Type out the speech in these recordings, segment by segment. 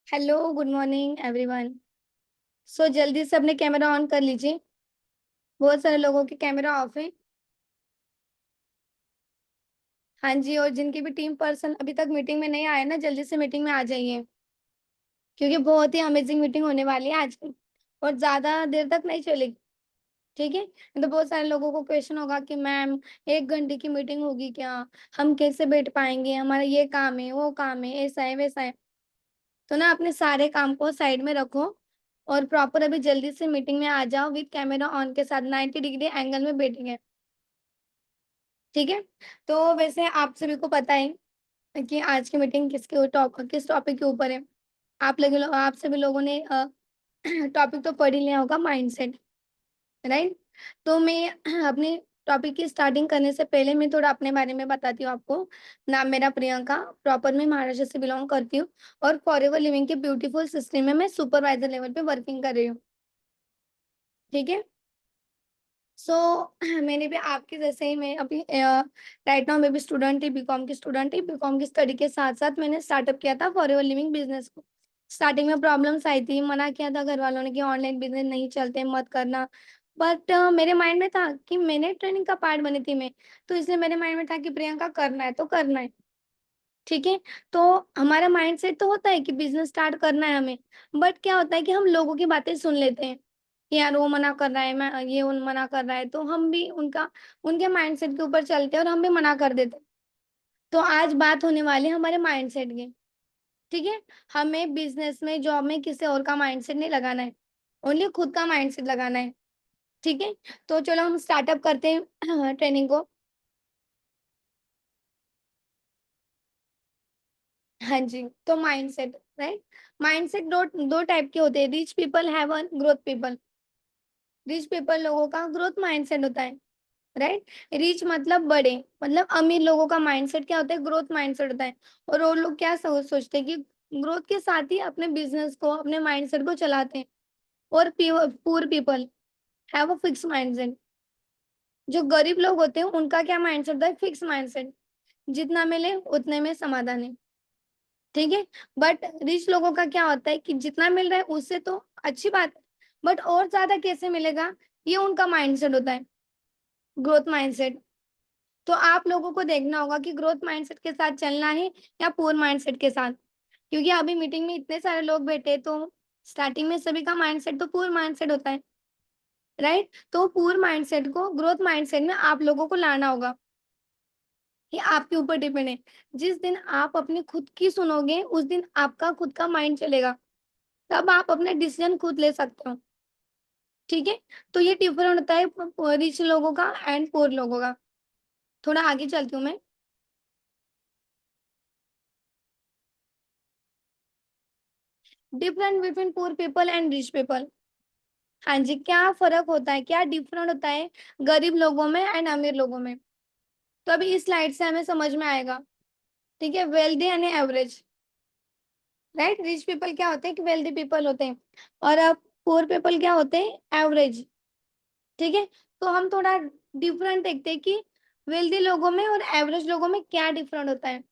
Hello, good morning everyone. जल्दी से अपने कैमरा ऑन कर लीजिए। बहुत सारे लोगों के कैमरा ऑफ है। हाँ जी, और जिनकी भी टीम पर्सन अभी तक मीटिंग में नहीं आए ना, जल्दी से मीटिंग में आ जाइए, क्योंकि बहुत ही अमेजिंग मीटिंग होने वाली है आज की। और ज्यादा देर तक नहीं चलेगी। ठीक है, तो बहुत सारे लोगों को क्वेश्चन होगा कि मैम 1 घंटे की मीटिंग होगी क्या? हम कैसे बैठ पाएंगे? हमारा ये काम है, वो काम है, ऐसा है वैसा है। तो ना अपने सारे काम को साइड में रखो और प्रॉपर अभी जल्दी से मीटिंग में आ जाओ विद कैमरा ऑन के साथ 90 डिग्री एंगल में बैठेंगे। ठीक है। तो वैसे आप सभी को पता है कि आज की मीटिंग किस टॉपिक के ऊपर है। आप सभी लोगों ने टॉपिक तो पढ़ ही लिया होगा, माइंडसेट। राइट। तो मैं अपनी टॉपिक की स्टार्टिंग करने से पहले मैं थोड़ा अपने बारे में बताती हूँ आपको। नाम मेरा प्रियंका, प्रॉपर मैं महाराष्ट्र से बिलोंग करती हूँ और फॉरएवर लिविंग के ब्यूटीफुल सिस्टम में मैं सुपरवाइजर लेवल पे वर्किंग कर रही हूँ। ठीक है। सो मैंने भी आपके जैसे ही मैं अभी राइट नाउ मैं भी स्टूडेंट ही, बीकॉम की स्टूडेंट ही। बीकॉम की स्टडी के साथ साथ मैंने स्टार्टअप किया था फॉरएवर लिविंग बिजनेस को। स्टार्टिंग में प्रॉब्लम्स आई थी, मना किया था घर वालों ने कि ऑनलाइन बिजनेस नहीं चलते, मत करना। बट मेरे माइंड में था कि मैंने ट्रेनिंग का पार्ट बनी थी मैं, तो इसलिए मेरे माइंड में था कि प्रियंका करना है तो करना है। ठीक है। तो हमारा माइंड सेट तो होता है कि बिजनेस स्टार्ट करना है हमें। बट क्या होता है कि हम लोगों की बातें सुन लेते हैं कि यार वो मना कर रहा है, मैं ये उन मना कर रहा है, तो हम भी उनके माइंड सेट के ऊपर चलते हैं और हम भी मना कर देते हैं। तो आज बात होने वाली है हमारे माइंड सेट की। ठीक है। हमें बिजनेस में, जॉब में किसी और का माइंड सेट नहीं लगाना है, ओनली खुद का माइंड सेट लगाना है। ठीक है। तो चलो हम स्टार्टअप करते हैं ट्रेनिंग को। हाँ जी। तो माइंडसेट, राइट। माइंडसेट दो दो टाइप के होते हैं, rich people have a growth people. Rich people लोगों का ग्रोथ माइंडसेट होता है। राइट। रिच मतलब बड़े, मतलब अमीर लोगों का माइंडसेट क्या होता है? ग्रोथ माइंडसेट होता है। और वो लोग क्या सोचते हैं कि ग्रोथ के साथ ही अपने बिजनेस को, अपने माइंडसेट को चलाते हैं। और poor people have a fix mindset. जो गरीब लोग होते हैं उनका क्या माइंडसेट होता है? Fix mindset. जितना मिले उतने में समाधान है। ठीक है। बट रिच लोगों का क्या होता है कि जितना मिल रहा है उससे तो अच्छी बात है, बट और ज्यादा कैसे मिलेगा, ये उनका माइंडसेट होता है, ग्रोथ माइंडसेट। तो आप लोगों को देखना होगा कि ग्रोथ माइंडसेट के साथ चलना है या पुअर माइंडसेट के साथ। क्योंकि अभी मीटिंग में इतने सारे लोग बैठे, तो स्टार्टिंग में सभी का माइंडसेट तो पुअर माइंडसेट होता है। राइट। तो पुअर माइंडसेट को ग्रोथ माइंडसेट में आप लोगों को लाना होगा। ये आपके ऊपर डिपेंड है। जिस दिन आप अपनी खुद की सुनोगे उस दिन आपका खुद का माइंड चलेगा, तब आप अपने डिसीजन खुद ले सकते हो। ठीक है। तो ये डिफरेंट होता है रिच लोगों का एंड पुअर लोगों का। थोड़ा आगे चलती हूँ मैं। Different between poor people and rich people. हाँ जी, क्या फर्क होता है, क्या डिफरेंट होता है गरीब लोगों में एंड अमीर लोगों में? तो अभी इस स्लाइड से हमें समझ में आएगा। ठीक है। वेल्दी यानी एवरेज, राइट। रिच पीपल क्या होते हैं कि वेल्दी पीपल होते हैं, और अब पुअर पीपल क्या होते हैं? एवरेज। ठीक है। तो हम थोड़ा डिफरेंट देखते हैं कि वेल्दी लोगों में और एवरेज लोगों में क्या डिफरेंट होता है।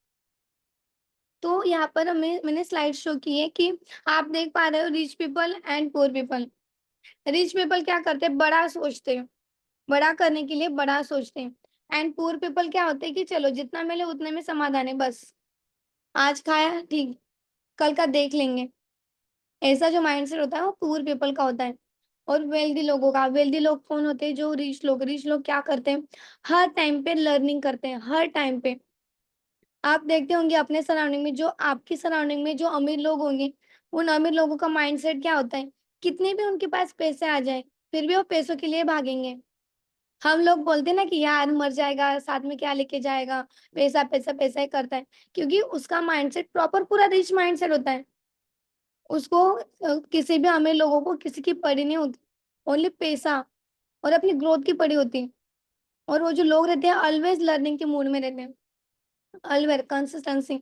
तो यहाँ पर मैंने स्लाइड शो की है कि आप देख पा रहे हो rich people and poor people. Rich people क्या करते हैं? बड़ा सोचते हैं, बड़ा करने के लिए बड़ा सोचते हैं। एंड पुअर पीपल क्या होते हैं कि चलो जितना मिले उतने में समाधान है, बस आज खाया ठीक, कल का देख लेंगे। ऐसा जो माइंडसेट होता है वो पुअर पीपल का होता है। और वेल्दी लोगों का, वेल्दी लोग कौन होते हैं? जो रिच लोग क्या करते हैं? हर टाइम पे लर्निंग करते हैं, हर टाइम पे। आप देखते होंगे अपने सराउंडिंग में, जो आपकी सराउंडिंग में जो अमीर लोग होंगे, उन अमीर लोगों का माइंडसेट क्या होता है? कितने भी उनके पास पैसे आ जाए, फिर भी वो पैसों के लिए भागेंगे। हम लोग बोलते हैं ना कि यार मर जाएगा साथ में क्या लेके जाएगा, पैसा पैसा पैसा ही करता है। क्योंकि उसका माइंडसेट प्रॉपर पूरा रिच माइंडसेट होता है। उसको किसी भी अमीर लोगों को किसी की पड़ी नहीं होती, ओनली पैसा और अपनी ग्रोथ की पड़ी होती है। और वो जो लोग रहते हैं ऑलवेज लर्निंग के मूड में रहते हैं, अलवेर कंसिस्टेंसी।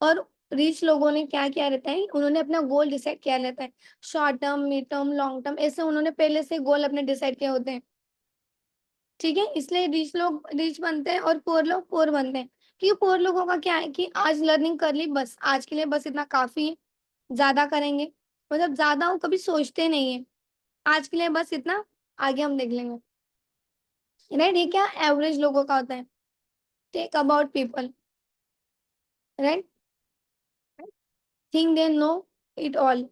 और रिच लोगों ने क्या किया रहता है? उन्होंने अपना गोल डिसाइड किया रहता है। Short term, mid term, long term, ऐसे उन्होंने पहले से गोल अपने डिसाइड किए होते हैं। ठीक है। इसलिए रिच लोग रिच बनते हैं और पुअर लोग पुअर बनते हैं। क्योंकि पुअर लोगों का क्या है कि आज लर्निंग कर ली, बस आज के लिए बस इतना काफी है। ज्यादा करेंगे, मतलब ज्यादा वो कभी सोचते नहीं है, आज के लिए बस इतना, आगे हम देख लेंगे। राइट, ये क्या एवरेज लोगों का होता है। Take about people, right, think they know it all,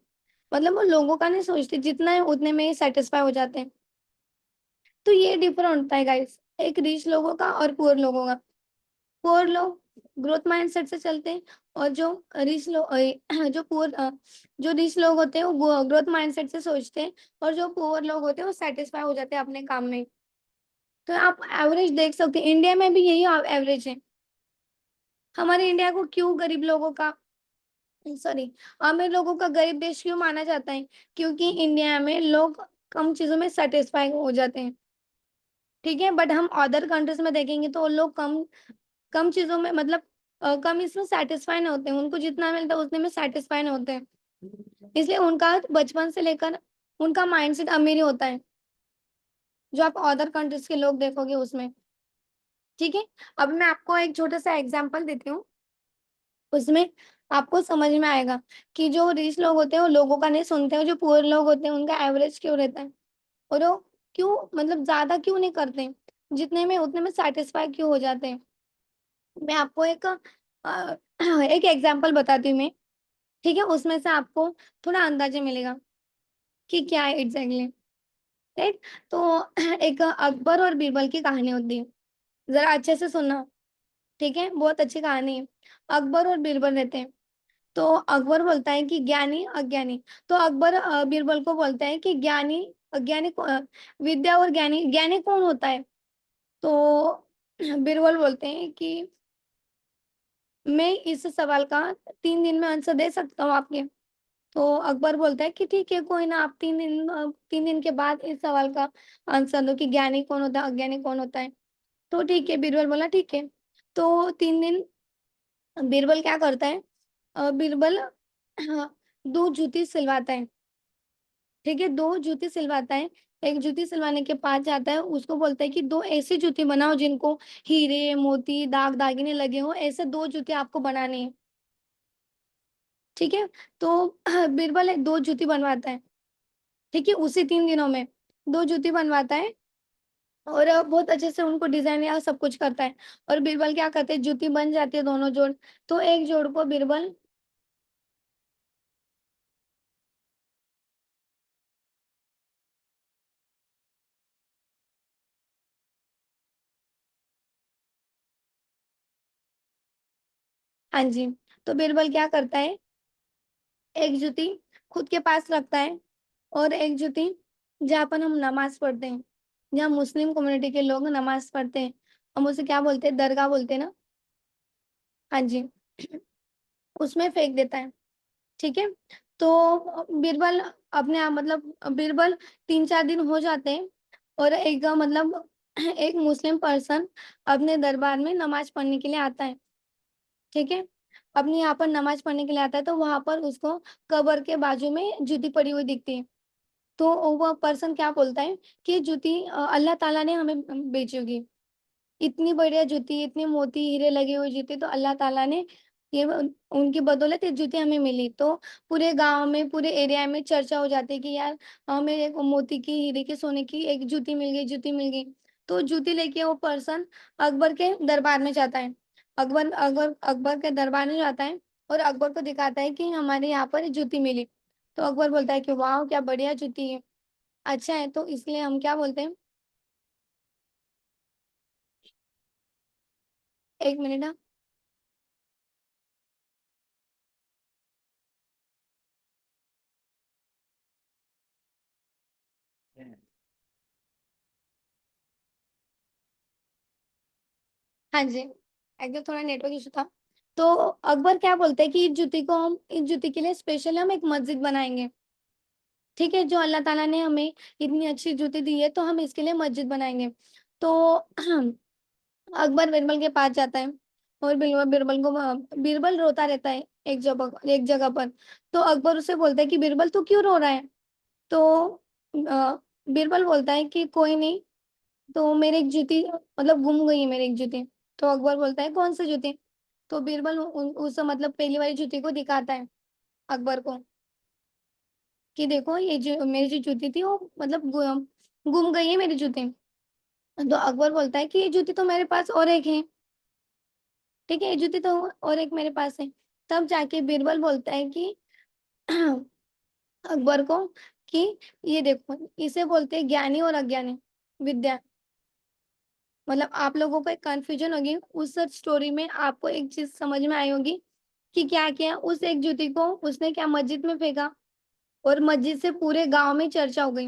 मतलब वो लोगों का नहीं सोचते, जितना है उतने में ही सेटिस्फाई हो जाते हैं। तो ये डिफरेंट होता है गाइस, एक रिच लोगों का और पुअर लोगों का। पुअर लोग ग्रोथ माइंडसेट से चलते हैं, और जो रिच लोग जो पुअर जो रिच लोग होते हैं वो ग्रोथ माइंडसेट से सोचते हैं, और जो पुअर लोग होते हैं वो सेटिस्फाई हो जाते हैं अपने काम में। तो आप एवरेज देख सकते हैं, इंडिया में भी यही एवरेज है। हमारे इंडिया को क्यों गरीब लोगों का, सॉरी, अमीर लोगों का गरीब देश क्यों माना जाता है? क्योंकि इंडिया में लोग कम चीजों में सेटिस्फाई हो जाते हैं। ठीक है, बट हम अदर कंट्रीज में देखेंगे तो वो लोग कम कम चीजों में, मतलब कम इसमें सेटिस्फाई नहीं होते हैं, उनको जितना मिलता है उतने में सेटिस्फाई नहीं होते हैं, इसलिए उनका बचपन से लेकर उनका माइंडसेट अमीर ही होता है, जो आप अदर कंट्रीज के लोग देखोगे उसमें। ठीक है, अब मैं आपको एक छोटा सा एग्जांपल देती हूँ, उसमें आपको समझ में आएगा कि जो रिच लोग होते हैं वो लोगों का नहीं सुनते हैं, जो पुअर लोग होते हैं उनका एवरेज क्यों रहता है, और वो क्यों, मतलब ज्यादा क्यों नहीं करते, जितने में उतने में सेटिस्फाई क्यों हो जाते हैं। मैं आपको एक एग्जांपल बताती हूँ मैं। ठीक है, उसमें से आपको थोड़ा अंदाजा मिलेगा कि क्या है एग्जैक्टली। राइट, तो एक अकबर और बीरबल की कहानी होती है, जरा अच्छे से सुनना। ठीक है, बहुत अच्छी कहानी है। अकबर और बीरबल रहते हैं। तो अकबर बोलता है कि ज्ञानी अज्ञानी, तो अकबर बीरबल को बोलता है कि ज्ञानी अज्ञानी विद्या और ज्ञानी, ज्ञानी कौन होता है? तो बीरबल बोलते हैं कि मैं इस सवाल का 3 दिन में आंसर दे सकता हूँ आपके। तो अकबर बोलता है कि ठीक है, कोई ना, आप 3 दिन के बाद इस सवाल का आंसर दो कि ज्ञानी कौन होता है अज्ञानी कौन होता है। तो ठीक है, बीरबल बोला ठीक है। तो 3 दिन बीरबल क्या करता है, बीरबल दो जूती सिलवाता है। ठीक है, दो जूती सिलवाता है। एक जूती सिलवाने के पास जाता है, उसको बोलता है कि दो ऐसी जूती बनाओ जिनको हीरे मोती दाग दागिने लगे हो, ऐसे दो जूती आपको बनानी है। ठीक है, तो बीरबल एक दो जूती बनवाता है। ठीक है, उसी 3 दिनों में दो जूती बनवाता है, और बहुत अच्छे से उनको डिजाइन या सब कुछ करता है। और बीरबल क्या करते हैं, जूती बन जाती है दोनों जोड़। तो एक जोड़ को बीरबल, हाँ जी, तो बीरबल क्या करता है, एक जूती खुद के पास रखता है, और एक जूती जहाँ पर हम नमाज पढ़ते हैं, जहाँ मुस्लिम कम्युनिटी के लोग नमाज पढ़ते हैं, हम उसे क्या बोलते हैं, दरगाह बोलते हैं ना। हाँ जी, उसमें फेंक देता है। ठीक है, तो बीरबल अपने आप, मतलब बीरबल 3-4 दिन हो जाते हैं, और एक मतलब एक मुस्लिम पर्सन अपने दरबार में नमाज पढ़ने के लिए आता है। ठीक है, अपने यहाँ पर नमाज पढ़ने के लिए आता है, तो वहां पर उसको कब्र के बाजू में जूती पड़ी हुई दिखती है। तो वो पर्सन क्या बोलता है कि जूती अल्लाह ताला ने हमें बेची होगी, इतनी बढ़िया जूती, इतनी मोती हीरे लगे हुए जूती तो अल्लाह ताला ने, ये उनकी बदौलत ये जूती हमें मिली। तो पूरे गांव में, पूरे एरिया में चर्चा हो जाती है कि यार हमें एक मोती की, हीरे के, सोने की एक जूती मिल गई, जूती मिल गई। तो जूती लेके वो पर्सन अकबर के दरबार में जाता है। अकबर अकबर अकबर के दरबार में जाता है, और अकबर को दिखाता है कि हमारे यहाँ पर ये जूती मिली। तो अकबर बोलता है कि वाह क्या बढ़िया जूती है, अच्छा है। तो इसलिए हम क्या बोलते हैं, 1 मिनट, हाँ। हाँ जी, एकदम थोड़ा नेटवर्क इशू था। तो अकबर क्या बोलते हैं कि इस जूती के लिए स्पेशल हम एक मस्जिद बनाएंगे। ठीक है, जो अल्लाह ताला ने हमें इतनी अच्छी जूती दी है, तो हम इसके लिए मस्जिद बनाएंगे। तो अकबर बीरबल के पास जाता है, और बीरबल रोता रहता है एक जगह पर। तो अकबर उसे बोलता है कि बीरबल तू क्यों रो रहा है? तो बीरबल बोलता है कि कोई नहीं, तो मेरी एक जूती, मतलब गुम गई है मेरी एक जूती। तो अकबर बोलता है कौन सी जूती? तो बीरबल उस मतलब पहली वाली जूती को दिखाता है। अकबर को कि देखो ये जो मेरी जो जूती थी वो मतलब गुम गई है मेरी जूती। तो अकबर बोलता है कि ये जूती तो मेरे पास और एक है, ठीक है, ये जूती तो और एक मेरे पास है। तब जाके बीरबल बोलता है कि अकबर को कि ये देखो, इसे बोलते हैं ज्ञानी और अज्ञानी विद्या। मतलब आप लोगों को एक कंफ्यूजन होगी उस स्टोरी में, आपको एक चीज समझ में आई होगी कि क्या किया उस एक जूती को उसने, क्या मस्जिद में फेंका और मस्जिद से पूरे गांव में चर्चा हो गई,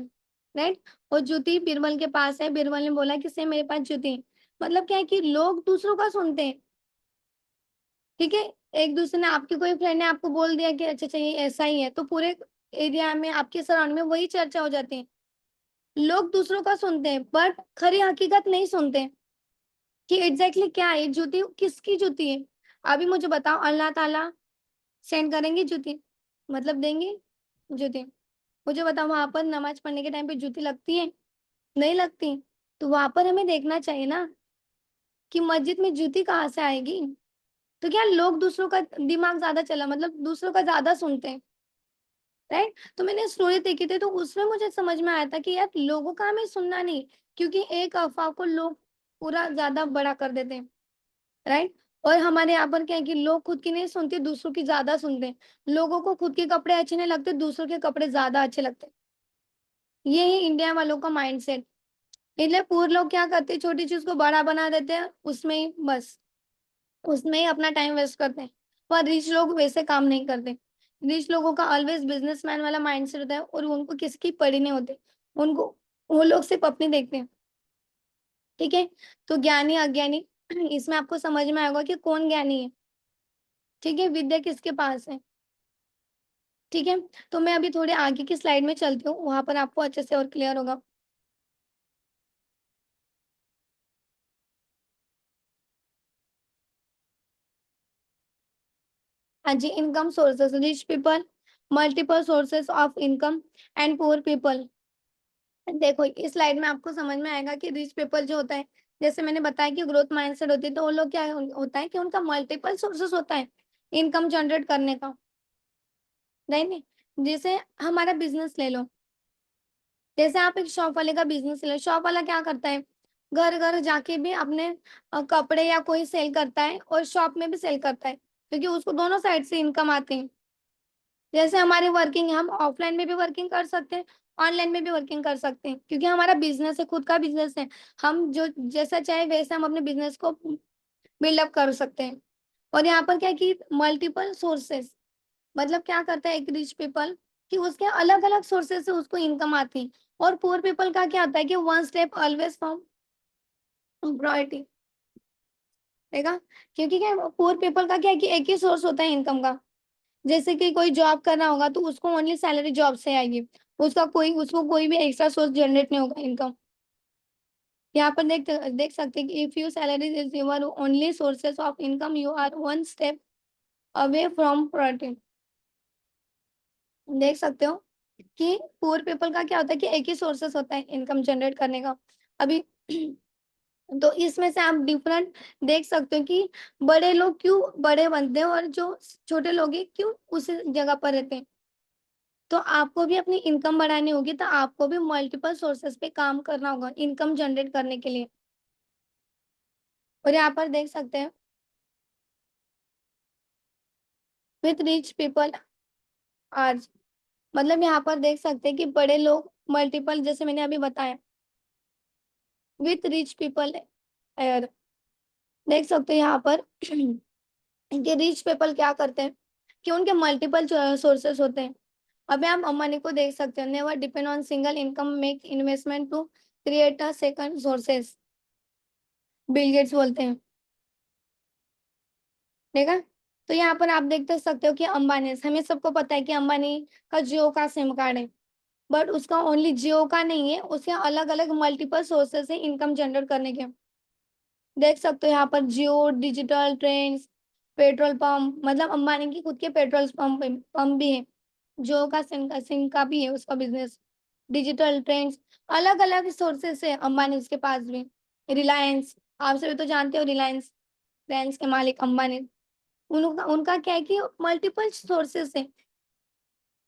राइट। और जूती बीरबल के पास है, बीरबल ने बोला कि से मेरे पास जूती है। मतलब क्या है कि लोग दूसरों का सुनते हैं, ठीक है। एक दूसरे ने, आपकी कोई फ्रेंड ने आपको बोल दिया कि अच्छा अच्छा ये ऐसा ही है, तो पूरे एरिया में आपके सराउंड में वही चर्चा हो जाती है। लोग दूसरों का सुनते हैं बट खरी हकीकत नहीं सुनते कि एग्जैक्टली क्या है, जूती किसकी जूती है। अभी मुझे बताओ, अल्लाह ताला सेंड करेंगे जूती, मतलब देंगे जूती। मुझे बताओ वहां पर नमाज पढ़ने के टाइम पे जूती लगती है? नहीं लगती। तो वहां पर हमें देखना चाहिए ना कि मस्जिद में जूती कहाँ से आएगी। तो क्या लोग दूसरों का दिमाग ज्यादा चला, मतलब दूसरों का ज्यादा सुनते हैं, राइट। तो मैंने स्टोरी देखी थी तो उसमें मुझे समझ में आया था कि यार लोगों का हमें सुनना नहीं, क्योंकि एक अफवाह को लोग पूरा ज्यादा बड़ा कर देते हैं, राइट। और हमारे यहाँ पर क्या है कि लोग खुद की नहीं सुनते, दूसरों की ज्यादा सुनते हैं। लोगों को खुद के कपड़े अच्छे नहीं लगते, दूसरों के कपड़े ज्यादा अच्छे लगते हैं। ये है इंडिया वालों का माइंडसेट। इसलिए पूरे लोग क्या करते हैं, छोटी चीज को बड़ा बना देते हैं, उसमें ही बस उसमें ही अपना टाइम वेस्ट करते हैं। पर रिच लोग वैसे काम नहीं करते। रिच लोगों का ऑलवेज बिजनेसमैन वाला माइंडसेट होता है और उनको किसी की पड़ी नहीं होती। उनको, वो लोग सिर्फ अपनी देखते हैं, ठीक है। तो ज्ञानी अज्ञानी, इसमें आपको समझ में आएगा कि कौन ज्ञानी है, ठीक है, विद्या किसके पास है, ठीक है। तो मैं अभी थोड़े आगे की स्लाइड में चलती हूँ, वहां पर आपको अच्छे से और क्लियर होगा। हाँ जी, income sources, rich people, multiple sources of income and poor people. देखो इस स्लाइड में आपको समझ में आएगा कि रिच पीपल जो होता है, जैसे मैंने बताया कि ग्रोथ माइंडसेट होती है, तो वो लोग क्या होता है कि उनका मल्टीपल सोर्सेस होता है इनकम जनरेट करने का, नहीं नहीं। जैसे हमारा बिजनेस ले लो, जैसे आप एक शॉप वाले का बिजनेस ले लो, शॉप वाला क्या करता है, घर घर जाके भी अपने कपड़े या कोई सेल करता है और शॉप में भी सेल करता है, क्योंकि उसको दोनों साइड से इनकम आती है। जैसे हमारी वर्किंग है, हम ऑफलाइन में भी वर्किंग कर सकते हैं, ऑनलाइन में भी वर्किंग कर सकते हैं, क्योंकि हमारा बिजनेस है, खुद का बिजनेस है। हम जो जैसा चाहे वैसे हम अपने बिजनेस को बिल्डअप कर सकते हैं। और यहाँ पर क्या है कि मल्टीपल सोर्सेस, मतलब क्या करता है एक रिच पीपल कि उसके अलग अलग सोर्सेस से उसको इनकम आती है। और पुअर पीपल का क्या होता है कि one step always from priority, देखा। क्योंकि क्या पुअर पीपल का क्या है कि एक ही सोर्स होता है इनकम का। जैसे कि कोई जॉब कर रहा होगा तो उसको ओनली सैलरी जॉब से आएगी, उसको कोई भी एक्स्ट्रा सोर्स जनरेट नहीं होगा इनकम। यहाँ पर देख देख सकते हैं कि if you salary is your only sources of income, you are one step away from property. देख सकते हो कि पुअर पीपल का क्या होता है कि एक ही सोर्सेस होता है इनकम जनरेट करने का। अभी तो इसमें से आप डिफरेंट देख सकते हो कि बड़े लोग क्यों बड़े बनते हैं और जो छोटे लोग हैं क्यों उस जगह पर रहते हैं। तो आपको भी अपनी इनकम बढ़ानी होगी, तो आपको भी मल्टीपल सोर्सेस पे काम करना होगा इनकम जनरेट करने के लिए। और यहाँ पर देख सकते हैं विथ रिच पीपल आज, मतलब यहाँ पर देख सकते हैं कि बड़े लोग मल्टीपल, जैसे मैंने अभी बताया विथ रिच पीपल एयर। देख सकते हैं यहाँ पर कि रिच पीपल क्या करते हैं कि उनके मल्टीपल सोर्सेस होते हैं। अभी आप अंबानी को देख सकते हो, never depend on single income, make investment to create a second sources, Bill Gates बोलते हैं, ठीक है। तो यहाँ पर आप देख तो सकते हो कि अंबानी, हमें सबको पता है कि अंबानी का जियो का सिम कार्ड है, बट उसका ओनली जियो का नहीं है, उसके अलग अलग मल्टीपल सोर्सेस है इनकम जनरेट करने के। देख सकते हो यहाँ पर जियो डिजिटल ट्रेंड्स, पेट्रोल पंप, मतलब अंबानी की खुद के पेट्रोल पंप भी है। जियो का सिम का भी है उसका बिजनेस। डिजिटल ट्रेंड्स, अलग अलग सोर्सेस है अंबानी उसके पास भी। रिलायंस, आप सभी तो जानते हो रिलायंस, रिलायंस के मालिक अंबानी। उनका उनका क्या है कि मल्टीपल सोर्सेस है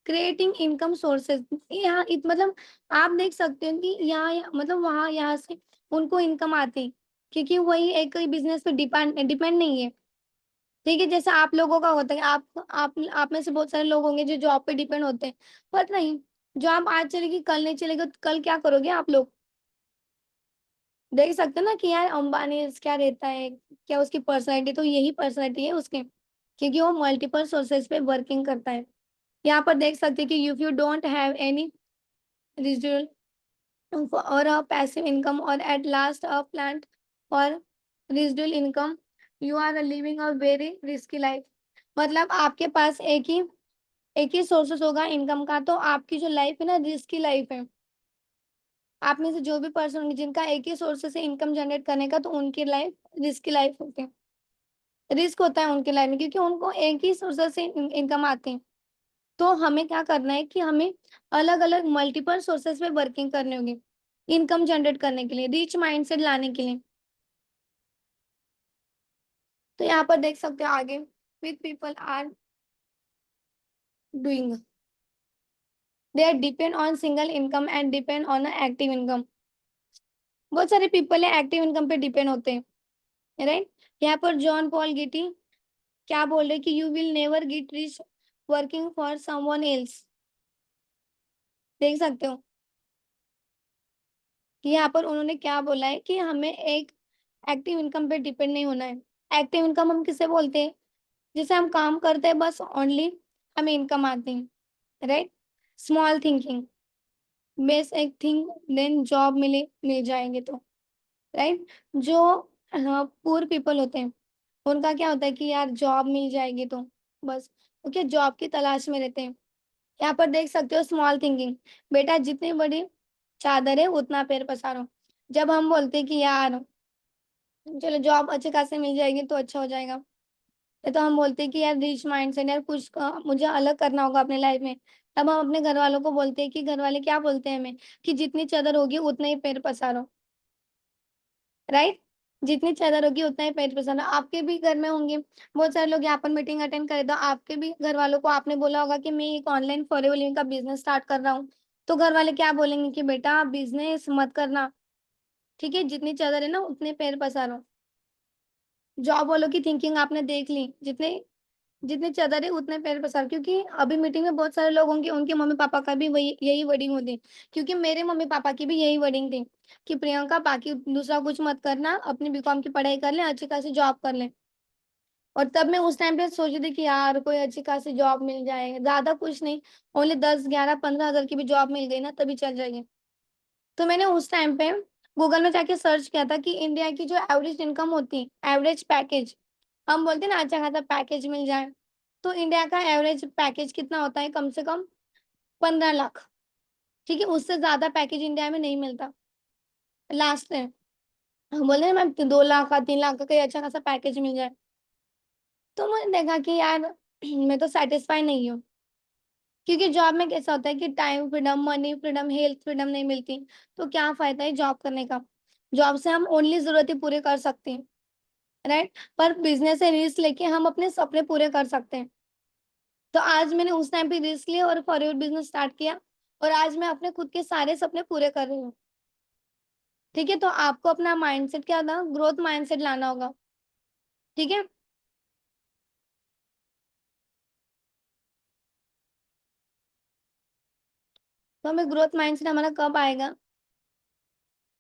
क्रिएटिंग इनकम सोर्सेज, यहाँ मतलब आप देख सकते हो कि मतलब वहाँ यहाँ से उनको इनकम आती है, क्योंकि वही एक बिजनेस पे डिपेंड डिपेंड नहीं है। ठीक है, जैसे आप लोगों का होता है, आप में से बहुत सारे लोग होंगे जो जॉब पे डिपेंड होते हैं, पर नहीं, जॉब आज चलेगी कल नहीं चलेगी, तो कल क्या करोगे आप लोग? देख सकते हो ना कि यार अंबानी क्या रहता है, क्या उसकी पर्सनैलिटी, तो यही पर्सनैलिटी है उसके, क्योंकि वो मल्टीपल सोर्सेज पे वर्किंग करता है। यहाँ पर देख सकते हैं कि if you don't have any residual or a passive income, or at last a plant or residual income, you are living a very risky life। मतलब आपके पास एक ही सोर्सेस होगा इनकम का, तो आपकी जो लाइफ है ना, रिस्की लाइफ है। आप में से जो भी पर्सन होंगे जिनका एक ही सोर्सेस से इनकम जनरेट करने का, तो उनकी लाइफ रिस्की लाइफ होती है, रिस्क होता है उनकी लाइफ में, क्योंकि उनको एक ही सोर्सेस से इनकम आती है। तो हमें क्या करना है कि हमें अलग अलग मल्टीपल सोर्सेस पे वर्किंग करनी होगी इनकम जनरेट करने के लिए, रिच माइंडसेट लाने के लिए। तो यहाँ पर देख सकते हो आगे, with people are doing, they are depend on single income and depend on active income. बहुत सारे पीपल है एक्टिव इनकम पे डिपेंड होते हैं, राइट। यहाँ पर जॉन पॉल गेटी क्या बोल रहे कि you will never get rich working for someone else. देख सकते हो कि यहाँ पर उन्होंने क्या बोला है कि हमें एक एक्टिव इनकम पे डिपेंड नहीं होना है। एक्टिव इनकम हम किसे बोलते हैं? जिसे हम काम करते हैं बस ओनली हमें इनकम आती है, राइट। स्मॉल थिंकिंग, बेस एक थिंक देन जॉब मिल जाएंगे तो, राइट। जो पुअर पीपल होते हैं उनका क्या होता है कि यार जॉब मिल जाएगी तो बस, ओके, जॉब की तलाश में रहते हैं। यहाँ पर देख सकते हो स्मॉल थिंकिंग, बेटा जितनी बड़ी चादर है उतना पैर पसारो। जब हम बोलते हैं कि यार चलो जॉब अच्छे खासे मिल जाएगी तो अच्छा हो जाएगा, ये तो हम बोलते हैं कि यार रिच माइंड से यार कुछ मुझे अलग करना होगा अपने लाइफ में। तब हम अपने घर वालों को बोलते हैं कि घर वाले क्या बोलते हैं हमें कि जितनी चादर होगी उतना ही पैर पसारो, राइट। जितनी चादर होगी उतना ही पैर पसारो। आपके भी घर में होंगे बहुत सारे लोग, यहाँ पर मीटिंग अटेंड करे तो आपके भी घर वालों को आपने बोला होगा कि मैं एक ऑनलाइन फॉरएवर लिविंग का बिजनेस स्टार्ट कर रहा हूँ, तो घर वाले क्या बोलेंगे कि बेटा बिजनेस मत करना, ठीक है, जितनी चादर है ना उतने पैर पसारो। जॉब वालों की थिंकिंग आपने देख ली, जितने जितने चादर है उतने पैर पसार, क्योंकि अभी मीटिंग में बहुत सारे लोग होंगे उनके मम्मी पापा का भी वही यही वर्डिंग होती, क्योंकि मेरे मम्मी पापा की भी यही वर्डिंग थी कि प्रियंका बाकी दूसरा कुछ मत करना, अपनी बीकॉम की पढ़ाई कर ले, अच्छी खासी जॉब कर ले। और तब मैं उस टाइम पे सोची थी कि यार कोई अच्छी खासी जॉब मिल जाए, ज्यादा कुछ नहीं, ओनली 10 11 15 हज़ार की भी जॉब मिल गई ना तभी चल जाएगी। तो मैंने उस टाइम पे गूगल में जाके सर्च किया था कि इंडिया की जो एवरेज इनकम होती है, एवरेज पैकेज, हम बोलते हैं ना अच्छा खासा पैकेज मिल जाए, तो इंडिया का एवरेज पैकेज कितना होता है? कम से कम 15 लाख। ठीक है, उससे ज्यादा पैकेज इंडिया में नहीं मिलता। लास्ट में हम बोले ना मैम 2 लाख का 3 लाख का कोई अच्छा खासा पैकेज मिल जाए, तो मैंने देखा कि यार मैं तो सेटिस्फाई नहीं हूँ, क्योंकि जॉब में कैसा होता है कि time freedom, money freedom, health freedom नहीं मिलती, तो क्या फायदा है जॉब करने का? जॉब से हम ओनली जरूरतें पूरे कर सकते हैं, राइट। पर बिजनेस से रिस्क लेके हम अपने सपने पूरे कर सकते हैं। तो आज मैंने उस टाइम पे रिस्क लिया और फॉरवर्ड बिजनेस स्टार्ट किया, और आज मैं अपने खुद के सारे सपने पूरे कर रही हूँ। ठीक है, तो आपको अपना माइंडसेट क्या था, ग्रोथ माइंडसेट लाना होगा। ठीक है, तो हमें ग्रोथ माइंडसेट हमारा कब आएगा?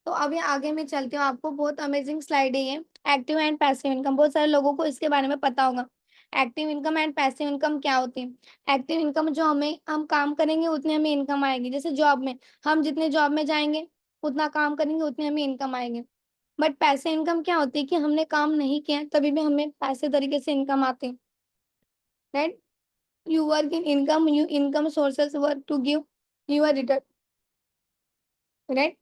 तो अभी आगे मैं चलती हूँ, आपको बहुत अमेजिंग स्लाइड है ये, एक्टिव एंड पैसिव इनकम। बहुत सारे लोगों को इसके बारे में पता होगा, active income and passive income क्या होती है। एक्टिव इनकम जो हम काम करेंगे उतनी हमें इनकम आएगी, जैसे जॉब में हम जितने जॉब में जाएंगे उतना काम करेंगे उतनी हमें इनकम आएगी। बट पैसिव इनकम क्या होती है कि हमने काम नहीं किया तभी भी हमें पैसे तरीके से इनकम आते हैं, right. You work in income, you income sources work to give your return, right.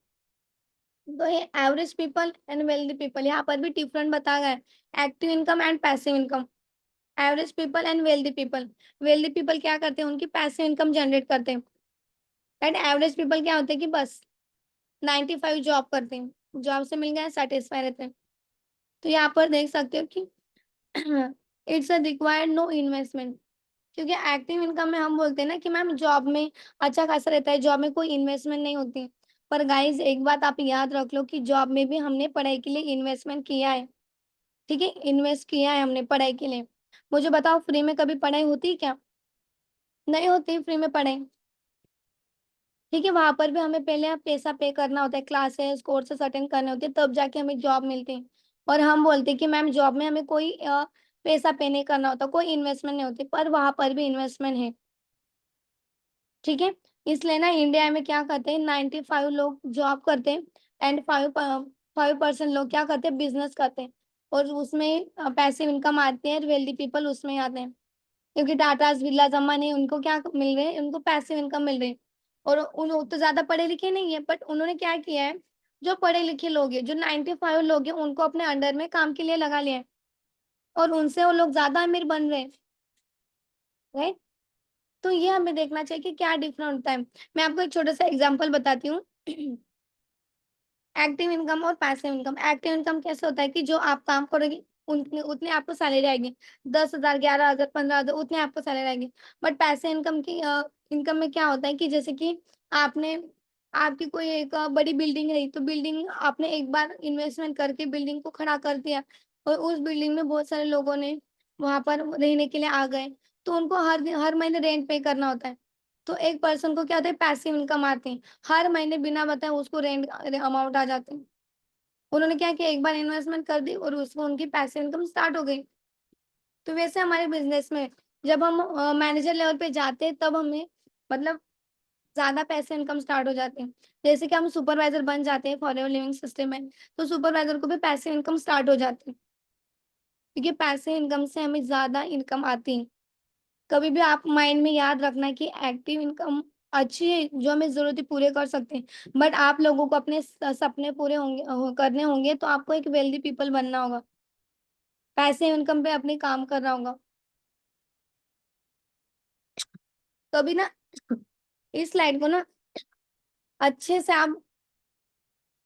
तो ये average people and wealthy people, यहाँ पर भी डिफरेंट बताया गया है, active income and passive income. Average people and wealthy people, wealthy people क्या करते हैं, उनकी पैसिव इनकम जनरेट करते हैं, एंड एवरेज पीपल क्या होते हैं कि बस 9 to 5 जॉब करते हैं, जॉब से मिल गया सेटिस्फाई रहते हैं। तो यहाँ पर देख सकते हो कि it's a required no investment, क्योंकि एक्टिव इनकम में हम बोलते हैं ना कि मैम जॉब में अच्छा खासा रहता है, जॉब में कोई इन्वेस्टमेंट नहीं होती। पर गाइस एक बात आप याद रख लो कि जॉब में भी हमने पढ़ाई के लिए इन्वेस्टमेंट किया है। ठीक है, इन्वेस्ट किया है हमने पढ़ाई के लिए। मुझे बताओ फ्री में कभी पढ़ाई होती है क्या? नहीं होती फ्री में पढ़ाई। ठीक है, वहां पर भी हमें पहले पैसा पे करना होता है, क्लासेस कोर्सेस अटेंड करने होते हैं, तब जाके हमें जॉब मिलती है। और हम बोलते हैं कि मैम जॉब में हमें कोई पैसा पे नहीं करना होता, कोई इन्वेस्टमेंट नहीं होती, पर वहां पर भी इन्वेस्टमेंट है। ठीक है, इसलिए ना इंडिया में क्या करते हैं, 95 लोग जॉब करते हैं एंड 5% लोग क्या करते हैं, बिजनेस करते हैं। और उसमें पैसिव इनकम आती है, वेल्दी पीपल उसमें आते हैं। क्योंकि टाटा बिरला अंबानी उनको क्या मिल रहे हैं, उनको पैसिव इनकम मिल रही है। और उन वो तो ज्यादा पढ़े लिखे नहीं है, बट उन्होंने क्या किया है, जो पढ़े लिखे लोग हैं, जो 95 लोग हैं, उनको अपने अंडर में काम के लिए लगा लिया है। और उनसे वो लोग ज्यादा अमीर बन रहे हैं। राइट। तो ये हमें देखना चाहिए कि क्या डिफरेंट होता है। मैं आपको एक छोटा सा एग्जांपल बताती हूँ। एक्टिव इनकम और पैसिव इनकम। एक्टिव इनकम कैसे होता है कि जो आप काम करोगे उतने उतने आपको सैलरी आएगी। 10,000, 11,000, 15,000 उतने आपको सैलरी आएगी। बट पैसिव इनकम की इनकम में क्या होता है कि जैसे कि आपने आपकी कोई एक बड़ी बिल्डिंग रही, तो बिल्डिंग आपने एक बार इन्वेस्टमेंट करके बिल्डिंग को खड़ा कर दिया। और उस बिल्डिंग में बहुत सारे लोगों ने वहां पर रहने के लिए आ गए। तो उनको हर महीने रेंट पे करना होता है। तो एक पर्सन को क्या होता है, पैसिव इनकम आती है। हर महीने बिना बताए उसको रेंट अमाउंट आ जाते हैं। उन्होंने क्या किया, एक बार इन्वेस्टमेंट कर दी और उसको उनकी पैसिव इनकम स्टार्ट हो गई। तो वैसे हमारे बिजनेस में जब हम मैनेजर लेवल पे जाते हैं, तब हमें मतलब ज्यादा पैसे इनकम स्टार्ट हो जाते हैं। जैसे कि हम सुपरवाइजर बन जाते हैं फॉर लिविंग सिस्टम में, तो सुपरवाइजर को भी पैसे इनकम स्टार्ट हो जाती है। क्योंकि पैसे इनकम से हमें ज्यादा इनकम आती है। कभी भी आप माइंड में याद रखना कि एक्टिव इनकम अच्छी है, जो हमें जरूरतें पूरे कर सकते हैं। बट आप लोगों को अपने सपने पूरे होंगे करने होंगे, तो आपको एक वेल्दी पीपल बनना होगा, पैसे इनकम पे अपने काम करना होगा। तो अभी ना इस स्लाइड को ना अच्छे से आप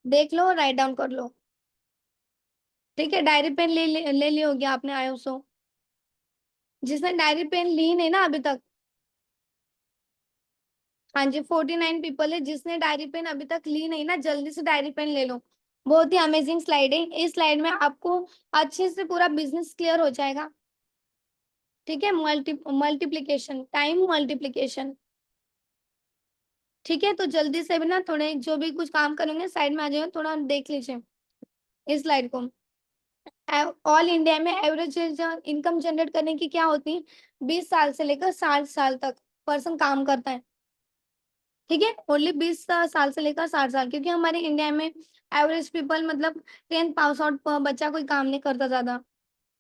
देख लो और राइट डाउन कर लो। ठीक है, डायरी पेन ले ली होगी आपने, आयो सो। जिसने डायरी पेन ली नहीं ना अभी तक, हाँ जी, 49 पीपल है जिसने डायरी पेन अभी तक ली नहीं ना, जल्दी से डायरी पेन ले लो। बहुत ही अमेजिंग स्लाइड है, इस स्लाइड में आपको अच्छे से पूरा बिजनेस क्लियर हो जाएगा। ठीक है, मल्टीप्लीकेशन, टाइम मल्टीप्लीकेशन। ठीक है, तो जल्दी से भी ना थोड़े जो भी कुछ काम करेंगे साइड में आ जाएगा, थोड़ा देख लीजिए इस स्लाइड को। ऑल इंडिया में एवरेज इनकम जनरेट करने की क्या होती है, 20 साल से लेकर 60 साल तक पर्सन काम करता है। ठीक है, ओनली 20 साल से लेकर 60 साल, क्योंकि हमारे इंडिया में एवरेज पीपल मतलब 10th पास आउट बच्चा कोई काम नहीं करता ज्यादा।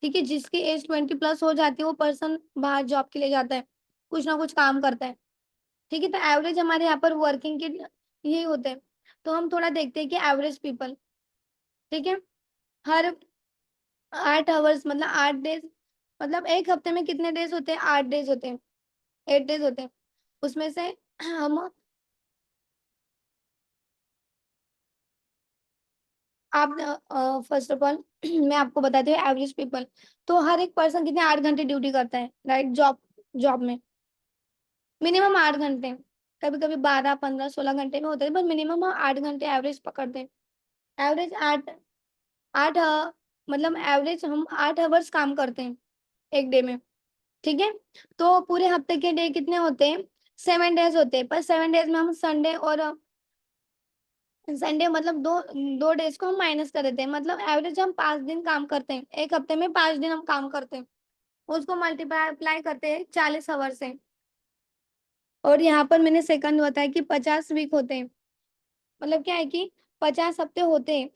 ठीक है, जिसकी एज 20+ हो जाती है वो पर्सन बाहर जॉब के लिए जाता है, कुछ ना कुछ काम करता है। ठीक है, तो एवरेज हमारे यहाँ पर वर्किंग के यही होते हैं। तो हम थोड़ा देखते हैं कि एवरेज पीपल, ठीक है, हर 8 आवर्स मतलब 8 डेज, मतलब एक हफ्ते में कितने डेज होते हैं, 8 डेज होते हैं, 8 डेज होते हैं। उसमें से हम आप फर्स्ट ऑफ ऑल मैं आपको बताती हूँ एवरेज पीपल। तो हर एक पर्सन कितने 8 घंटे ड्यूटी करता है, राइट, जॉब जॉब में मिनिमम 8 घंटे। कभी कभी 12, 15, 16 घंटे में होते हैं, पर मिनिमम हम 8 घंटे एवरेज पकड़ते हैं। एवरेज आठ आठ मतलब एवरेज हम 8 आवर्स काम करते हैं एक डे में। ठीक है, तो पूरे हफ्ते के डे कितने होते हैं, 7 डेज होते हैं, पर 7 डेज में हम संडे और संडे मतलब दो 2 डेज को हम माइनस कर देते हैं। मतलब एवरेज हम 5 दिन काम करते हैं, एक हफ्ते में 5 दिन हम काम करते हैं। उसको मल्टीप्लाई करते हैं 40 आवर से। और यहाँ पर मैंने सेकंड बताया कि 50 वीक होते हैं। मतलब क्या है कि 50 हफ्ते होते हैं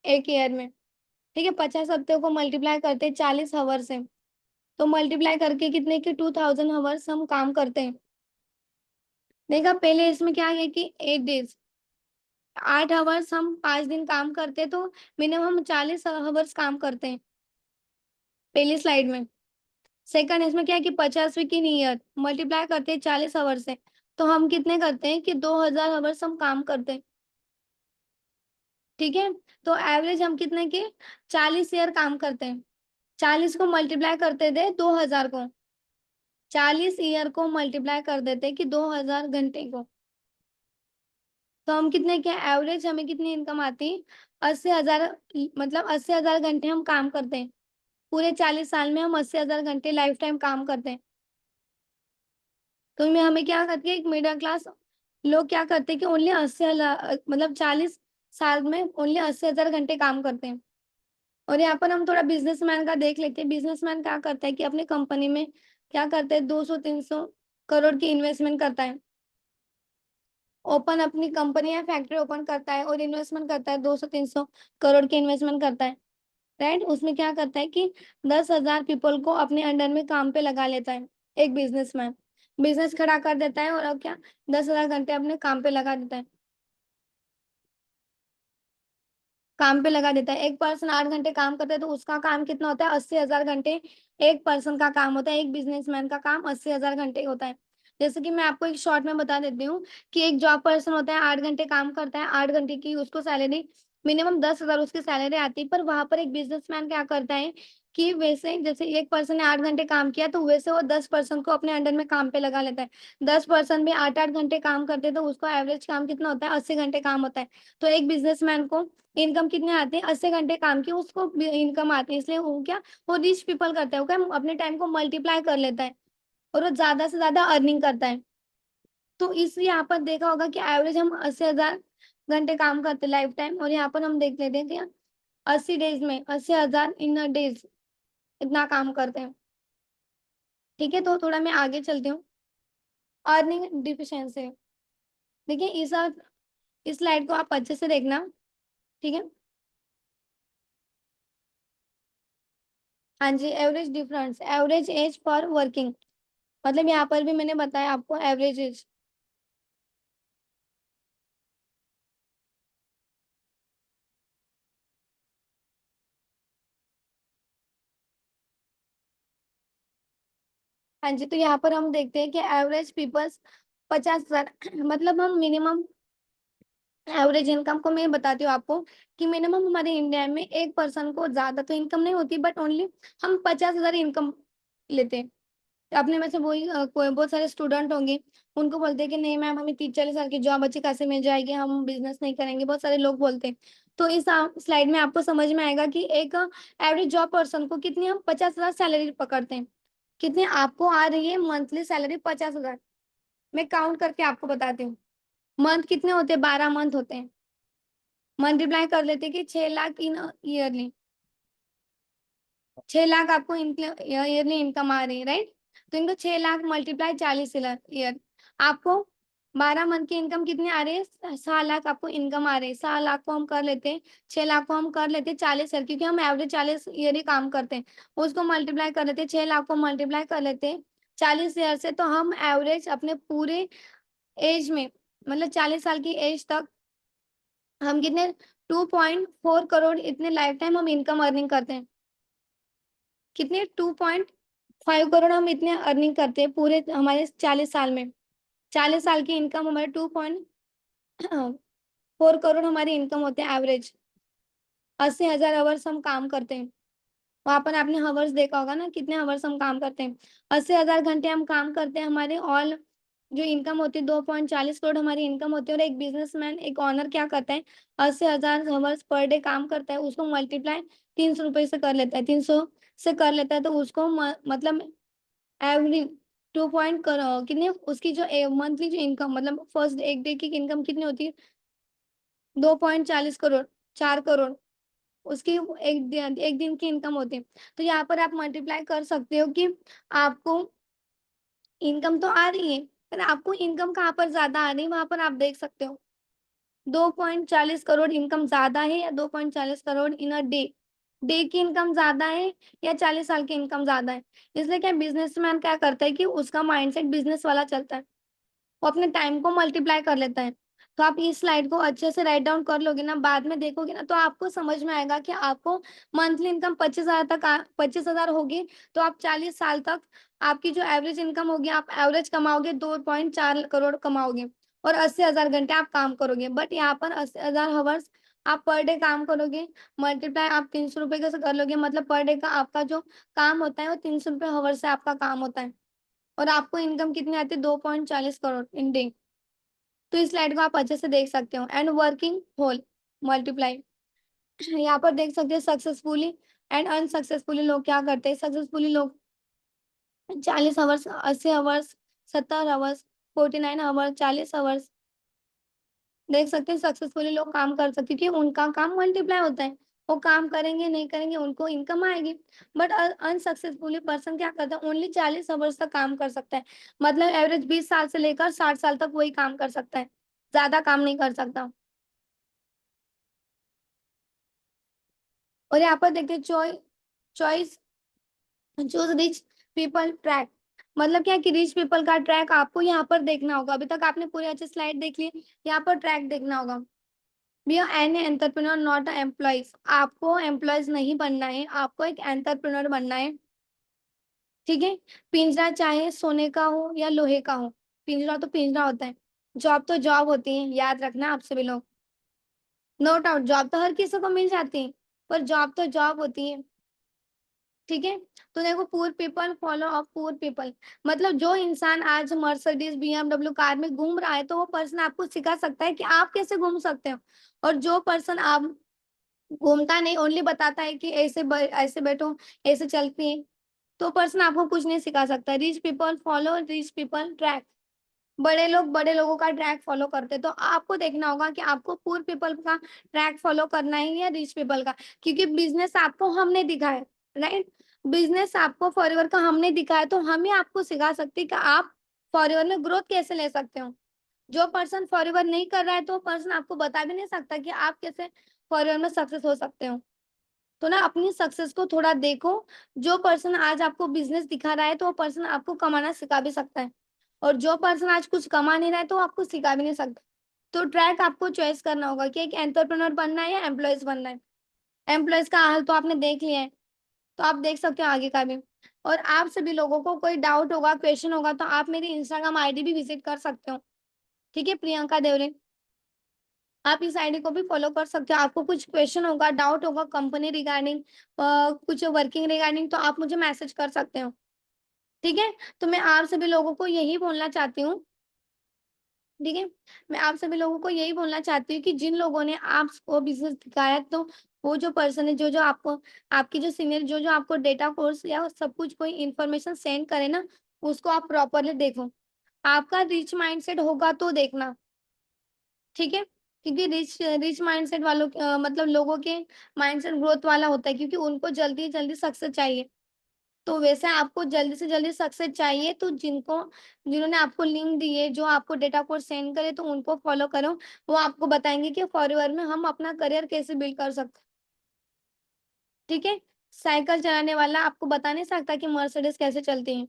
एक ईयर में। ठीक है, 50 हफ्ते को मल्टीप्लाई करते हैं 40 आवर से। तो मल्टीप्लाई करके कितने की 2000 आवर्स हम काम करते हैं। देखा, पहले इसमें क्या है कि 8 डेज, 8 आवर्स हम 5 दिन काम करते हैं, तो मिनिमम हम 40 आवर्स काम करते हैं पहली स्लाइड में। सेकंड इसमें क्या है कि 50 वीक इन ईयर मल्टीप्लाई करते हैं 40 आवर से, तो हम कितने करते हैं कि 2000 आवर्स हम काम करते हैं। ठीक है, तो एवरेज हम कितने के 40 ईयर काम करते हैं। 40 को मल्टीप्लाई करते थे 2000 को, 40 ईयर को मल्टीप्लाई कर देते कि 2000 घंटे को, तो हम कितने क्या एवरेज हमें कितनी इनकम आती, 80,000, मतलब 80,000 घंटे हम काम करते हैं। पूरे 40 साल में हम 80,000 घंटे लाइफ टाइम काम करते हैं। तो मैं हमें क्या करती है, एक मिडिल क्लास लोग क्या करते हैं कि ओनली 80,000, मतलब 40 साल में ओनली 80,000 घंटे काम करते हैं। और यहाँ पर हम थोड़ा बिजनेसमैन का देख लेते हैं। बिजनेसमैन क्या करता है कि अपनी कंपनी में क्या करते हैं, 200-300 करोड़ की इन्वेस्टमेंट करता है। ओपन अपनी कंपनी या फैक्ट्री ओपन करता है और इन्वेस्टमेंट करता है, 200-300 करोड़ की इन्वेस्टमेंट करता है। राइट, उसमें क्या करता है कि 10,000 पीपल को अपने अंडर में काम पे लगा लेता है। एक बिजनेसमैन बिजनेस खड़ा कर देता है और अब क्या, 10,000 घंटे अपने काम पे लगा देता है, काम पे लगा देता है। एक पर्सन 8 घंटे काम करता है तो उसका काम कितना होता है, 80,000 घंटे। एक पर्सन का काम होता है, एक बिजनेसमैन का काम 80,000 घंटे होता है। जैसे कि मैं आपको एक शॉर्ट में बता देती हूँ कि एक जॉब पर्सन होता है, 8 घंटे काम करता है, 8 घंटे की उसको सैलरी मिनिमम 10,000 उसकी सैलरी आती है। पर वहां पर एक बिजनेसमैन क्या करता है कि वैसे जैसे एक पर्सन ने 8 घंटे काम किया तो वैसे वो 10 पर्सन को अपने अंडर में काम पे लगा लेता है। 10 पर्सन भी 8-8 घंटे काम करते हैं तो उसको एवरेज काम कितना होता है, 80 घंटे काम होता है। तो एक बिजनेसमैन को इनकम कितने आते हैं, 80 घंटे काम की उसको इनकम आती है। इसलिए वो क्या, वो रिच पीपल करता है, वो क्या अपने टाइम को मल्टीप्लाई कर लेता है और वो ज्यादा से ज्यादा अर्निंग करता है। तो इस यहाँ पर देखा होगा कि एवरेज हम 80,000 घंटे काम करते हैं लाइफ टाइम, और यहाँ पर हम देख लेते हैं कि 80 डेज में 80,000 इन अ डेज इतना काम करते हैं। ठीक है, तो थोड़ा मैं आगे चलती हूँ। अर्निंग डिफिशियंसी, देखिए इस स्लाइड को आप अच्छे से देखना। ठीक है, हाँ जी, average difference, average age for working, मतलब यहाँ पर भी मैंने बताया आपको एवरेज एज। हाँ जी, तो यहाँ पर हम देखते हैं कि एवरेज पीपल्स 50,000, मतलब हम मिनिमम एवरेज इनकम को मैं बताती हूँ आपको कि मिनिमम हमारे इंडिया में एक पर्सन को ज्यादा तो इनकम नहीं होती, बट ओनली हम 50,000 इनकम लेते हैं। अपने में से वही कोई बहुत सारे स्टूडेंट होंगे, उनको बोलते हैं कि नहीं मैम हमें 30-40 साल की जॉब अच्छी खासी मिल जाएगी, हम बिजनेस नहीं करेंगे, बहुत सारे लोग बोलते हैं। तो इस स्लाइड में आपको समझ में आएगा कि एक एवरेज जॉब पर्सन को कितनी, हम 50,000 सैलरी पकड़ते हैं। कितनी आपको आ रही है मंथली सैलरी, 50,000। मैं काउंट करके आपको बताती हूँ। मंथ कितने होते हैं, 12 मंथ होते हैं। मल्टीप्लाई कर लेते हैं कि 6 लाख इन ईयरली, 6 लाख आपको ईयरली इनकम आ रही है, राइट। तो इनको 6 लाख मल्टीप्लाई 40 ईयर, आपको 12 मंथ की इनकम कितनी आ रही है, 7 लाख आपको इनकम आ रही है। 7 लाख को हम कर लेते हैं, 6 लाख को हम कर लेते हैं 40 ईयर, क्योंकि हम एवरेज 40 ईयर ही काम करते हैं। उसको मल्टीप्लाई कर लेते हैं, 6 लाख को मल्टीप्लाई कर लेते हैं 40 ईयर से, तो हम एवरेज अपने पूरे एज में, मतलब 40 साल की एज तक हम कितने, 2.4 करोड़ इतने लाइफ टाइम हम इनकम अर्निंग करते हैं। कितने, 2.5 करोड़ हम इतने अर्निंग करते हैं पूरे हमारे 40 साल में। 40 साल की इनकम हमारे 2.4 करोड़ हमारी इनकम होते हैं एवरेज। 80,000 आवर्स हम काम करते हैं। वहां पर आपने हवर्स देखा होगा ना, कितने हवर्स हम काम करते हैं, 80,000 घंटे हम काम करते हैं। हमारे ऑल जो इनकम होती है, 2.40 करोड़ हमारी इनकम होती है। और एक बिजनेसमैन, एक ऑनर क्या करता है, 80,000 आवर्स पर डे काम करता है, उसको मल्टीप्लाई 300 रुपये से कर लेता है, 300 से कर लेता है, तो उसको मतलब एवरी 2 पॉइंट करो कितने, उसकी जो मंथली जो इनकम, मतलब फर्स्ट एक डे की इनकम कितनी होती है, 2.40 करोड़, 4 करोड़ उसकी एक दिन की इनकम होती है। तो यहाँ पर आप मल्टीप्लाई कर सकते हो कि आपको इनकम तो आ रही है, पर आपको इनकम कहाँ पर ज्यादा आ रही है, वहां पर आप देख सकते हो। 2.40 करोड़ इनकम ज्यादा है या 2.40 करोड़ इन अ डे, डे की इनकम ज्यादा है या 40 साल की इनकम ज्यादा है। इसलिए क्या बिजनेसमैन क्या करता है कि उसका माइंडसेट बिजनेस वाला चलता है, वो अपने टाइम को मल्टीप्लाई कर लेता है। तो आप इस स्लाइड को अच्छे से राइट डाउन कर लोगे ना, बाद में देखोगे ना, तो आपको समझ में आएगा कि आपको मंथली इनकम 25,000 तक 25,000 होगी, तो आप 40 साल तक आपकी जो एवरेज इनकम होगी, आप एवरेज कमाओगे 2.4 करोड़ कमाओगे, और 80,000 घंटे आप काम करोगे। बट यहाँ पर 80,000 आवर्स आप पर डे काम करोगे, मल्टीप्लाई आप 300 रुपये से कर लोगे, मतलब पर डे का आपका जो काम होता है वो 300 रुपये आवर से आपका काम होता है। और आपको इनकम कितनी आती है, 2.40 करोड़ इन डे। तो इस स्लाइड को आप अच्छे से देख सकते हो। एंड वर्किंग होल मल्टीप्लाई, यहाँ पर देख सकते हैं सक्सेसफुली एंड अनसक्सेसफुली लोग क्या करते हैं। सक्सेसफुली लोग 40 hours, 80 hours, 70 hours, 49 hours, 40 hours, देख सकते हैं सक्सेसफुली लोग काम कर सकते हैं क्योंकि उनका काम मल्टीप्लाई होता है। वो काम करेंगे नहीं करेंगे उनको इनकम आएगी। बट अनसक्सेसफुली पर्सन क्या करता है, ओनली 40 आवर्स तक काम कर सकता है। मतलब एवरेज 20 साल से लेकर 60 साल तक वही काम कर सकता है, ज्यादा काम नहीं कर सकता। और यहाँ पर देखते हैं choice choose rich people track. मतलब क्या है कि रिच पीपल का ट्रैक आपको यहाँ पर देखना होगा। अभी तक आपने पूरी अच्छी स्लाइड देख ली, यहाँ पर ट्रैक देखना होगा। Be an entrepreneur not a employees, आपको एम्प्लॉयज नहीं बनना है, आपको एक एंटरप्रेन्योर बनना है। ठीक है। पिंजरा चाहे सोने का हो या लोहे का हो, पिंजरा तो पिंजरा होता है। जॉब तो जॉब होती है, याद रखना आप सभी लोग। नो डाउट जॉब तो हर किसी को मिल जाती है, पर जॉब तो जॉब होती है। ठीक है। तो देखो poor people follow of poor people, मतलब जो इंसान आज मर्सिडीज बीएमडब्ल्यू कार में घूम रहा है तो वो पर्सन आपको सिखा सकता है कि आप कैसे घूम सकते हो। और जो पर्सन आप घूमता नहीं, ओनली बताता है कि ऐसे बैठो, ऐसे चलती है, तो पर्सन आपको कुछ नहीं सिखा सकता। Rich people follow rich people track, बड़े लोग बड़े लोगों का ट्रैक फॉलो करते हैं। तो आपको देखना होगा कि आपको पुअर पीपल का ट्रैक फॉलो करना है या रिच पीपल का, क्योंकि बिजनेस आपको हमने दिखाया, राइट। बिजनेस आपको फॉरएवर का हमने दिखाया, तो हम ही आपको सिखा सकते हैं कि आप फॉरएवर में ग्रोथ कैसे ले सकते हो। जो पर्सन फॉरएवर नहीं कर रहा है तो पर्सन आपको बता भी नहीं सकता कि आप कैसे फॉरएवर में सक्सेस हो सकते हो। तो ना अपनी सक्सेस को थोड़ा देखो। जो पर्सन आज आपको बिजनेस दिखा रहा है तो वो पर्सन आपको कमाना सिखा भी सकता है, और जो पर्सन आज कुछ कमा नहीं रहा है तो आपको सिखा भी नहीं सकता। तो ट्रैक आपको चॉइस करना होगा कि एक एंटरप्रेन्योर बनना है या एम्प्लॉयज बनना है। एम्प्लॉयज का हाल तो आपने देख लिया है, तो आप देख सकते हो आगे का भी। और आप सभी लोगों को कोई डाउट होगा, क्वेश्चन होगा, तो आप मेरी इंस्टाग्राम आईडी भी विजिट कर सकते हो। ठीक है, प्रियंका देवरे, आप इस आईडी को भी फॉलो कर सकते हो। आपको कुछ क्वेश्चन होगा, डाउट होगा कंपनी रिगार्डिंग, कुछ वर्किंग रिगार्डिंग, तो आप मुझे मैसेज कर सकते हो। ठीक है। तो मैं आप सभी लोगों को यही बोलना चाहती हूँ। ठीक है। मैं आप सभी लोगों को यही बोलना चाहती हूँ कि जिन लोगों ने आपको बिजनेस दिखाया, तो वो जो पर्सन है, जो जो आपको, आपकी जो सीनियर, जो जो आपको डेटा कोर्स या सब कुछ कोई इन्फॉर्मेशन सेंड करे ना, उसको आप प्रॉपरली देखो। आपका रिच माइंडसेट होगा तो देखना। ठीक है। क्योंकि रिच रिच माइंडसेट वालों मतलब लोगों के माइंडसेट ग्रोथ वाला होता है, क्योंकि उनको जल्दी जल्दी सक्सेस चाहिए। तो वैसे आपको जल्दी से जल्दी सक्सेस चाहिए, तो जिन्होंने आपको लिंक दी है, जो आपको डेटा कोड सेंड करे, तो उनको फॉलो करो। वो आपको बताएंगे कि फॉरएवर में हम अपना करियर कैसे बिल्ड कर सकते हैं। ठीक है। साइकिल चलाने वाला आपको बता नहीं सकता कि मर्सिडीज कैसे चलती है।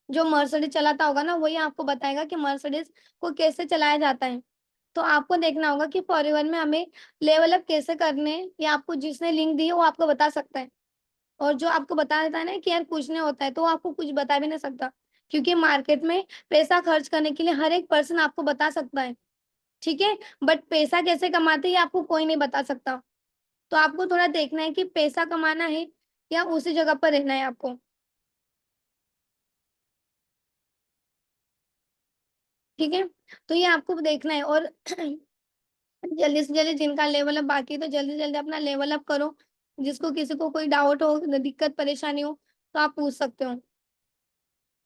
जो मर्सिडीज चलाता होगा ना, वही आपको बताएगा कि मर्सिडीज को कैसे चलाया जाता है। तो आपको देखना होगा कि फॉरएवर में हमें लेवल अप कैसे करने हैं, या आपको जिसने लिंक दी है वो आपको बता सकता है। और जो आपको बता देता है ना कि यार कुछ नहीं होता है, तो वो आपको कुछ बता भी नहीं सकता। क्योंकि मार्केट में पैसा खर्च करने के लिए हर एक पर्सन आपको बता सकता है। ठीक है। बट पैसा कैसे कमाते हैं ये आपको कोई नहीं बता सकता। तो आपको थोड़ा देखना है कि पैसा कमाना है या उसी जगह पर रहना है आपको। ठीक है। तो ये आपको देखना है। और जल्दी से जल्दी जिनका लेवल अप बाकी है, तो जल्दी जल्दी अपना लेवल अप करो। जिसको किसी को कोई डाउट हो, दिक्कत परेशानी हो, तो आप पूछ सकते हो।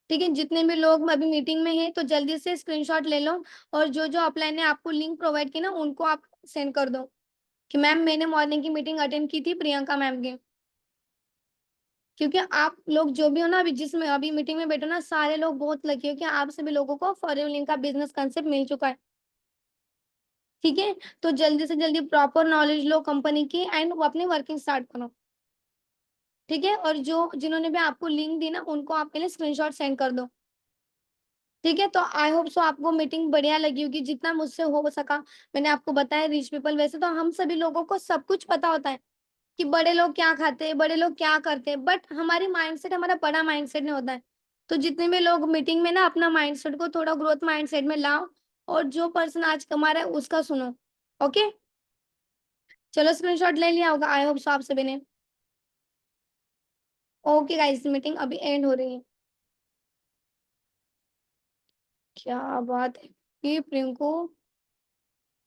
ठीक है। जितने भी लोग अभी मीटिंग में हैं, तो जल्दी से स्क्रीनशॉट ले लो। और जो जो अपलाइन ने आपको लिंक प्रोवाइड की ना, उनको आप सेंड कर दो कि मैम मैंने मॉर्निंग की मीटिंग अटेंड की थी प्रियंका मैम की। क्योंकि आप लोग जो भी हो ना, अभी जिसमें अभी मीटिंग में बैठो ना, सारे लोग बहुत लकी हो कि आप सभी लोगों को फॉरेन लिंक का बिजनेस कंसेप्ट मिल चुका है। ठीक है। तो जल्दी से जल्दी प्रॉपर नॉलेज लो कंपनी की, एंड वो अपनी वर्किंग स्टार्ट करो। ठीक है। और जो जिन्होंने भी आपको लिंक दी ना, उनको आप पहले स्क्रीनशॉट सेंड कर दो। ठीक है। तो आई होप सो आपको मीटिंग बढ़िया लगी होगी, जितना मुझसे हो सका मैंने आपको बताया। रिच पीपल, वैसे तो हम सभी लोगों को सब कुछ पता होता है कि बड़े लोग क्या खाते हैं, बड़े लोग क्या करते हैं, बट हमारी माइंडसेट, हमारा बड़ा माइंडसेट नहीं होता है। तो जितने भी लोग मीटिंग में ना, अपना माइंडसेट को थोड़ा ग्रोथ माइंडसेट में लाओ, और जो पर्सन आज कमा रहा है उसका सुनो। ओके। चलो स्क्रीनशॉट ले लिया होगा आई होप सो आप सभी ने। ओके गाइस, मीटिंग अभी एंड हो रही है। क्या बात है! ये प्रियंको